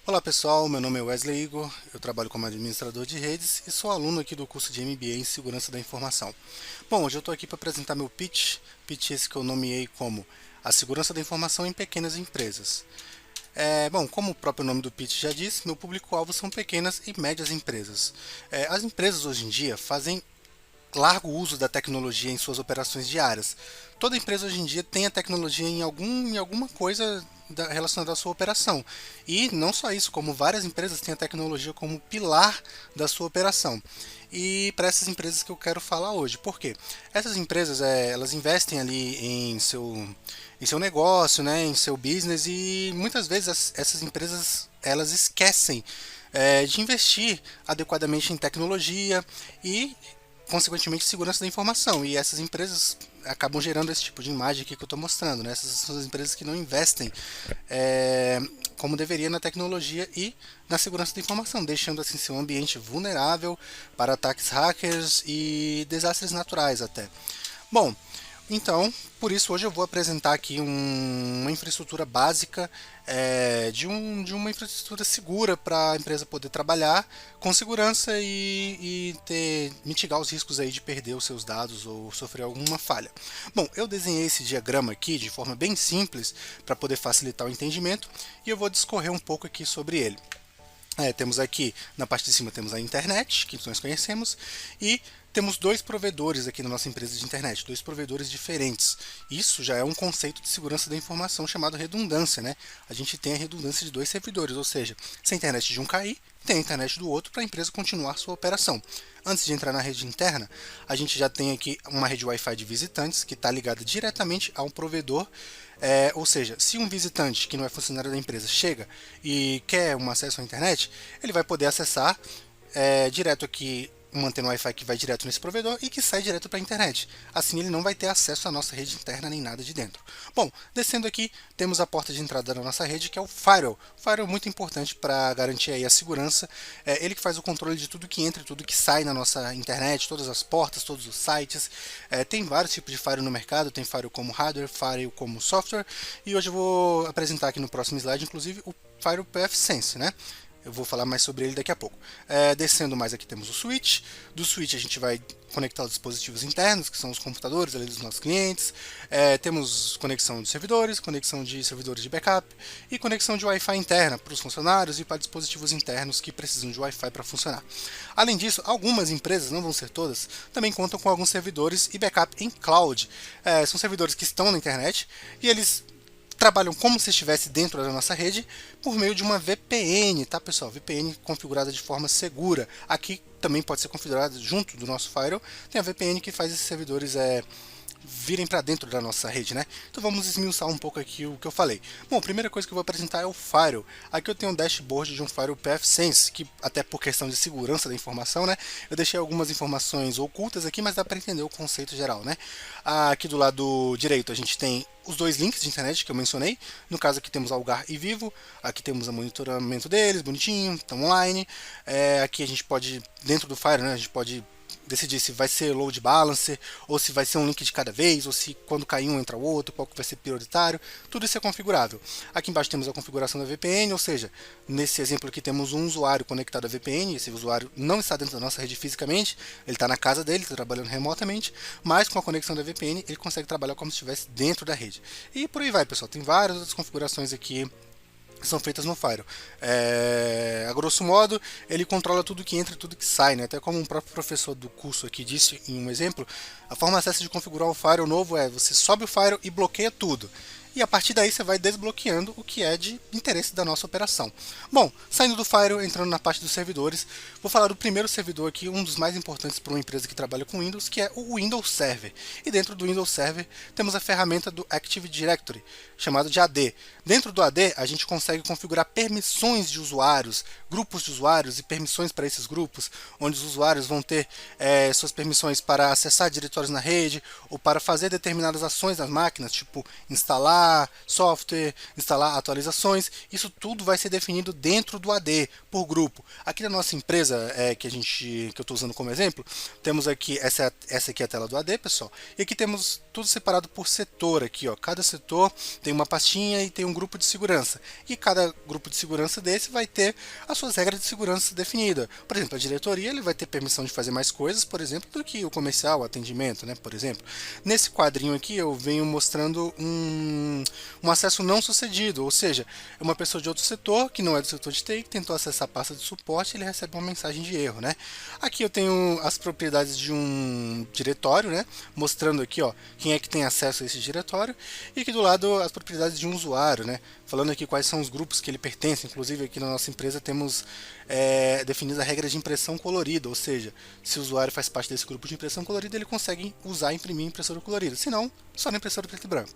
Olá pessoal, meu nome é Wesley Igor, eu trabalho como administrador de redes e sou aluno aqui do curso de MBA em Segurança da Informação. Bom, hoje eu estou aqui para apresentar meu pitch esse que eu nomeei como a segurança da informação em pequenas empresas. Bom, como o próprio nome do pitch já diz, meu público-alvo são pequenas e médias empresas. As empresas hoje em dia fazem largo uso da tecnologia em suas operações diárias. Toda empresa hoje em dia tem a tecnologia em alguma coisa relacionada à sua operação. E não só isso, como várias empresas têm a tecnologia como pilar da sua operação. E para essas empresas que eu quero falar hoje. Por quê? Essas empresas elas investem ali em seu negócio, né, em seu business e muitas vezes essas empresas elas esquecem de investir adequadamente em tecnologia e consequentemente segurança da informação. E essas empresas acabam gerando esse tipo de imagem aqui que eu estou mostrando. Né? Essas são as empresas que não investem é, como deveria na tecnologia e na segurança da informação, deixando assim seu ambiente vulnerável para ataques hackers e desastres naturais até. Bom, então, por isso hoje eu vou apresentar aqui uma infraestrutura básica de uma infraestrutura segura para a empresa poder trabalhar com segurança e mitigar os riscos aí de perder os seus dados ou sofrer alguma falha. Bom, eu desenhei esse diagrama aqui de forma bem simples para poder facilitar o entendimento e eu vou discorrer um pouco aqui sobre ele. Temos aqui, na parte de cima, temos a internet, que nós conhecemos, e temos dois provedores aqui na nossa empresa de internet, dois provedores diferentes. Isso já é um conceito de segurança da informação chamado redundância, né? A gente tem a redundância de dois servidores, ou seja, se a internet de um cair, tem a internet do outro para a empresa continuar sua operação. Antes de entrar na rede interna, a gente já tem aqui uma rede Wi-Fi de visitantes que está ligada diretamente a um provedor. Ou seja, se um visitante que não é funcionário da empresa chega e quer um acesso à internet, ele vai poder acessar direto aqui, mantendo o Wi-Fi que vai direto nesse provedor e que sai direto para a internet. Assim ele não vai ter acesso à nossa rede interna nem nada de dentro. Bom, descendo aqui, temos a porta de entrada da nossa rede, que é o Firewall. O Firewall é muito importante para garantir aí a segurança. Ele que faz o controle de tudo que entra e tudo que sai na nossa internet, todas as portas, todos os sites. Tem vários tipos de Firewall no mercado, tem Firewall como hardware, Firewall como software. E hoje eu vou apresentar aqui no próximo slide, inclusive, o Firewall PFSense, né? Eu vou falar mais sobre ele daqui a pouco. Descendo mais aqui temos o switch. Do switch a gente vai conectar os dispositivos internos, que são os computadores ali dos nossos clientes. Temos conexão de servidores de backup e conexão de Wi-Fi interna para os funcionários e para dispositivos internos que precisam de Wi-Fi para funcionar. Além disso, algumas empresas, não vão ser todas, também contam com alguns servidores e backup em cloud. São servidores que estão na internet e eles trabalham como se estivesse dentro da nossa rede por meio de uma VPN, tá pessoal? VPN configurada de forma segura. Aqui também pode ser configurada junto do nosso firewall. Tem a VPN que faz esses servidores virem para dentro da nossa rede, né? Então vamos esmiuçar um pouco aqui o que eu falei. Bom, a primeira coisa que eu vou apresentar é o Firewall. Aqui eu tenho um dashboard de um Firewall PFSense, que até por questão de segurança da informação, né? Eu deixei algumas informações ocultas aqui, mas dá para entender o conceito geral, né? Aqui do lado direito a gente tem os dois links de internet que eu mencionei. No caso aqui temos Algar e Vivo. Aqui temos o monitoramento deles, bonitinho, estão online. Aqui a gente pode, dentro do Firewall, né? A gente pode decidir se vai ser load balancer, ou se vai ser um link de cada vez, ou se quando cair um entra o outro, qual que vai ser prioritário, tudo isso é configurável. Aqui embaixo temos a configuração da VPN, ou seja, nesse exemplo aqui temos um usuário conectado à VPN, esse usuário não está dentro da nossa rede fisicamente, ele está na casa dele, está trabalhando remotamente, mas com a conexão da VPN ele consegue trabalhar como se estivesse dentro da rede. E por aí vai, pessoal, tem várias outras configurações aqui são feitas no Firewall. A grosso modo, ele controla tudo que entra e tudo que sai, né? Até como um próprio professor do curso aqui disse em um exemplo, a forma certa de configurar o Firewall novo é você sobe o Firewall e bloqueia tudo. E a partir daí você vai desbloqueando o que é de interesse da nossa operação. Bom, saindo do Firewall, entrando na parte dos servidores, vou falar do primeiro servidor aqui, um dos mais importantes para uma empresa que trabalha com Windows, que é o Windows Server. E dentro do Windows Server temos a ferramenta do Active Directory, chamado de AD. Dentro do AD, a gente consegue configurar permissões de usuários, grupos de usuários e permissões para esses grupos, onde os usuários vão ter suas permissões para acessar diretórios na rede ou para fazer determinadas ações nas máquinas, tipo instalar software, instalar atualizações. Isso tudo vai ser definido dentro do AD, por grupo. Aqui na nossa empresa, que eu estou usando como exemplo, temos aqui, essa aqui é a tela do AD, pessoal, e aqui temos tudo separado por setor aqui, ó. Cada setor tem uma pastinha e tem um grupo de segurança. E cada grupo de segurança desse vai ter as suas regras de segurança definidas. Por exemplo, a diretoria ele vai ter permissão de fazer mais coisas, por exemplo, do que o comercial, o atendimento, né? Por exemplo. Nesse quadrinho aqui eu venho mostrando um acesso não sucedido, ou seja, é uma pessoa de outro setor, que não é do setor de TI, que tentou acessar a pasta de suporte e ele recebe uma mensagem de erro, né? Aqui eu tenho as propriedades de um diretório, né? Mostrando aqui, ó, quem é que tem acesso a esse diretório, e aqui do lado as propriedades de um usuário, né? Falando aqui quais são os grupos que ele pertence. Inclusive aqui na nossa empresa temos definida a regra de impressão colorida, ou seja, se o usuário faz parte desse grupo de impressão colorida, ele consegue usar e imprimir impressora colorida, se não, só na impressora preto e branco.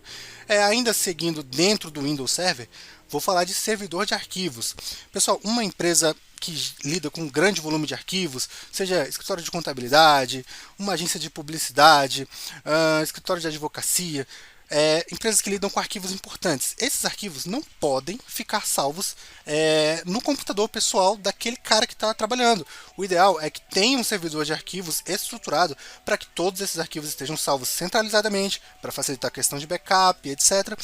Ainda seguindo dentro do Windows Server, vou falar de servidor de arquivos. Pessoal, uma empresa que lida com um grande volume de arquivos, seja escritório de contabilidade, uma agência de publicidade, escritório de advocacia, empresas que lidam com arquivos importantes. Esses arquivos não podem ficar salvos no computador pessoal daquele cara que está trabalhando. O ideal é que tenha um servidor de arquivos estruturado para que todos esses arquivos estejam salvos centralizadamente, para facilitar a questão de backup, etc.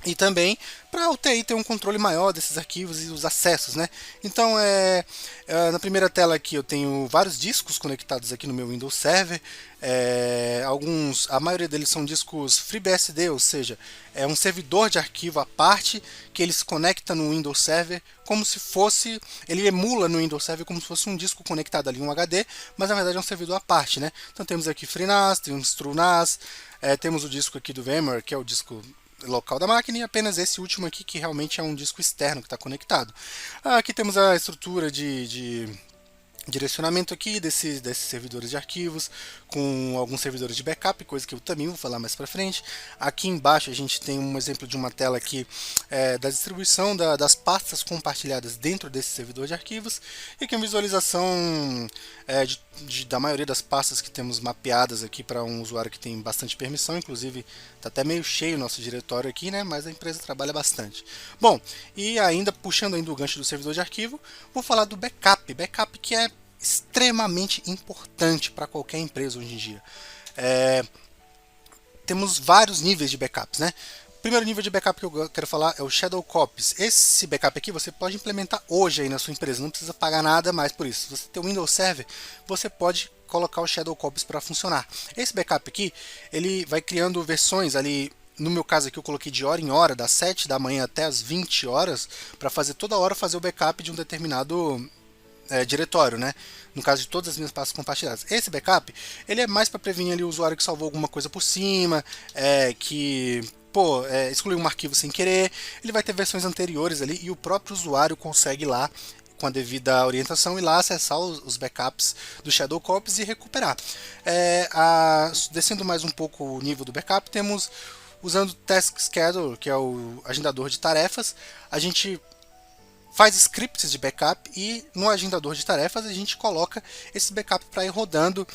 E também para o TI ter um controle maior desses arquivos e os acessos, né? Então, na primeira tela aqui eu tenho vários discos conectados aqui no meu Windows Server. A maioria deles são discos FreeBSD, ou seja, é um servidor de arquivo à parte que ele se conecta no Windows Server como se fosse, ele emula no Windows Server como se fosse um disco conectado ali, um HD, mas na verdade é um servidor à parte, né? Então temos aqui FreeNAS, temos TrueNAS, temos o disco aqui do VMware, que é o disco local da máquina, e apenas esse último aqui que realmente é um disco externo que está conectado. Aqui temos a estrutura de direcionamento aqui desses servidores de arquivos, com alguns servidores de backup, coisa que eu também vou falar mais para frente. Aqui embaixo a gente tem um exemplo de uma tela aqui da distribuição das pastas compartilhadas dentro desse servidor de arquivos, e aqui uma visualização da maioria das pastas que temos mapeadas aqui para um usuário que tem bastante permissão. Inclusive está até meio cheio o nosso diretório aqui, né? Mas a empresa trabalha bastante. Bom, e ainda puxando ainda o gancho do servidor de arquivo, vou falar do backup. Backup que é extremamente importante para qualquer empresa hoje em dia. Temos vários níveis de backups, né? O primeiro nível de backup que eu quero falar é o Shadow Copies. Esse backup aqui você pode implementar hoje aí na sua empresa, não precisa pagar nada mais por isso. Se você tem o Windows Server, você pode colocar o Shadow Copies para funcionar. Esse backup aqui, ele vai criando versões ali. No meu caso aqui eu coloquei de hora em hora, das 7 da manhã até as 20 horas, para fazer toda hora fazer o backup de um determinado diretório, né? No caso de todas as minhas pastas compartilhadas. Esse backup, ele é mais para prevenir ali o usuário que salvou alguma coisa por cima, que excluiu um arquivo sem querer. Ele vai ter versões anteriores ali e o próprio usuário consegue ir lá com a devida orientação e lá acessar os backups do Shadow Copies e recuperar. Descendo mais um pouco o nível do backup, temos usando o Task Scheduler, que é o agendador de tarefas, a gente faz scripts de backup e no agendador de tarefas a gente coloca esse backup para ir rodando,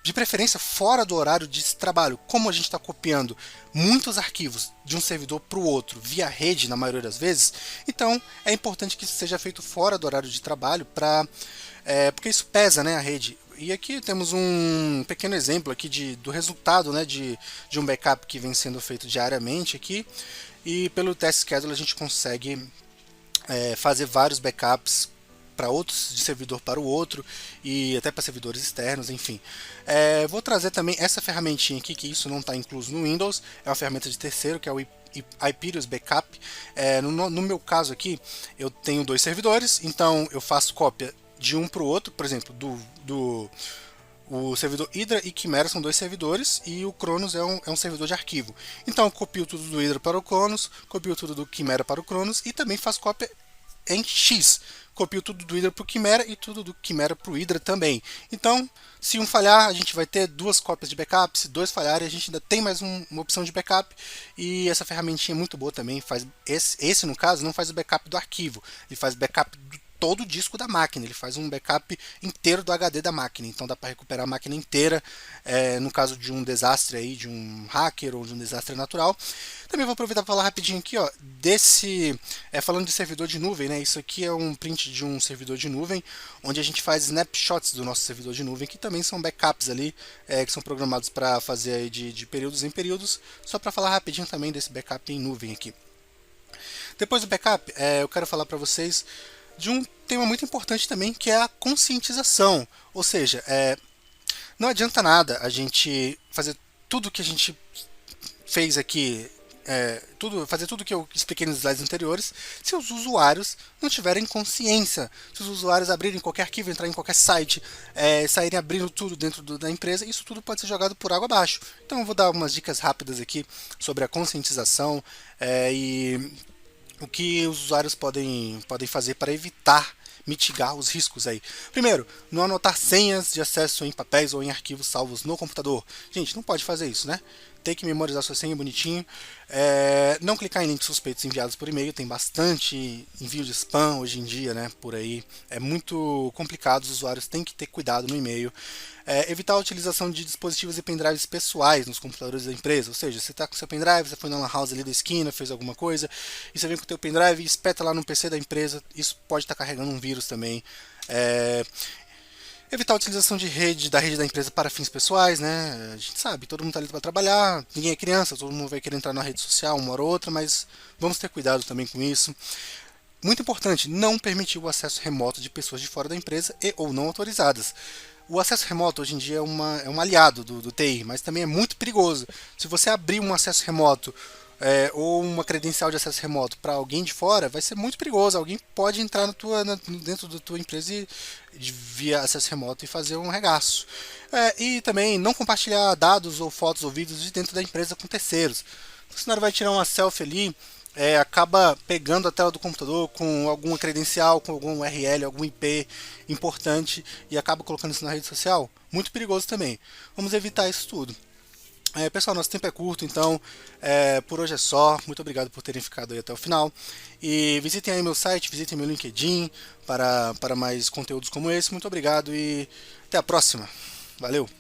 de preferência fora do horário de trabalho. Como a gente está copiando muitos arquivos de um servidor para o outro via rede na maioria das vezes, então é importante que isso seja feito fora do horário de trabalho, porque isso pesa, né, a rede. E aqui temos um pequeno exemplo aqui do resultado, né, de um backup que vem sendo feito diariamente aqui, e pelo Task Scheduler a gente consegue fazer vários backups para outros, de servidor para o outro, e até para servidores externos, enfim. Vou trazer também essa ferramentinha aqui, que isso não está incluso no Windows, é uma ferramenta de terceiro, que é o Hyperion Backup. No meu caso aqui, eu tenho 2 servidores, então eu faço cópia de um para o outro, por exemplo, o servidor Hydra e Chimera são 2 servidores e o Cronos é um servidor de arquivo. Então eu copio tudo do Hydra para o Cronos, copio tudo do Chimera para o Cronos e também faço cópia em X. Copio tudo do Hydra para o Chimera e tudo do Chimera para o Hydra também. Então, se um falhar, a gente vai ter 2 cópias de backup. Se 2 falharem, a gente ainda tem mais uma opção de backup. E essa ferramentinha é muito boa também. Esse no caso, não faz o backup do arquivo. Ele faz backup todo o disco da máquina, ele faz um backup inteiro do HD da máquina, então dá para recuperar a máquina inteira, no caso de um desastre aí, de um hacker ou de um desastre natural. Também vou aproveitar para falar rapidinho aqui, ó, falando de servidor de nuvem, né? Isso aqui é um print de um servidor de nuvem, onde a gente faz snapshots do nosso servidor de nuvem, que também são backups ali, que são programados para fazer aí de períodos em períodos. Só para falar rapidinho também desse backup em nuvem aqui. Depois do backup, eu quero falar para vocês de um tema muito importante também, que é a conscientização. Ou seja, não adianta nada a gente fazer tudo que a gente fez aqui, fazer tudo que eu expliquei nos slides anteriores, se os usuários não tiverem consciência. Se os usuários abrirem qualquer arquivo, entrar em qualquer site, saírem abrindo tudo dentro da empresa, isso tudo pode ser jogado por água abaixo. Então eu vou dar umas dicas rápidas aqui sobre a conscientização e o que os usuários podem fazer para evitar, mitigar os riscos aí. Primeiro, não anotar senhas de acesso em papéis ou em arquivos salvos no computador. Gente, não pode fazer isso, né? Tem que memorizar sua senha bonitinho. Não clicar em links suspeitos enviados por e-mail. Tem bastante envio de spam hoje em dia, né? Por aí. É muito complicado. Os usuários têm que ter cuidado no e-mail. Evitar a utilização de dispositivos e pendrives pessoais nos computadores da empresa. Ou seja, você está com seu pendrive, você foi na lan house ali da esquina, fez alguma coisa, e você vem com o teu pendrive e espeta lá no PC da empresa. Isso pode estar carregando um vírus também. Evitar a utilização da rede da empresa para fins pessoais, né? A gente sabe, todo mundo está ali para trabalhar, ninguém é criança, todo mundo vai querer entrar na rede social uma hora ou outra, mas vamos ter cuidado também com isso. Muito importante, não permitir o acesso remoto de pessoas de fora da empresa e ou não autorizadas. O acesso remoto hoje em dia é um aliado do TI, mas também é muito perigoso. Se você abrir um acesso remoto ou uma credencial de acesso remoto para alguém de fora, vai ser muito perigoso. Alguém pode entrar dentro da tua empresa via acesso remoto e fazer um regaço. E também não compartilhar dados ou fotos ou vídeos de dentro da empresa com terceiros. O funcionário vai tirar uma selfie ali, acaba pegando a tela do computador com alguma credencial, com algum URL, algum IP importante e acaba colocando isso na rede social. Muito perigoso também. Vamos evitar isso tudo. Pessoal, nosso tempo é curto, então por hoje é só. Muito obrigado por terem ficado aí até o final. E visitem aí meu site, visitem meu LinkedIn para mais conteúdos como esse. Muito obrigado e até a próxima. Valeu!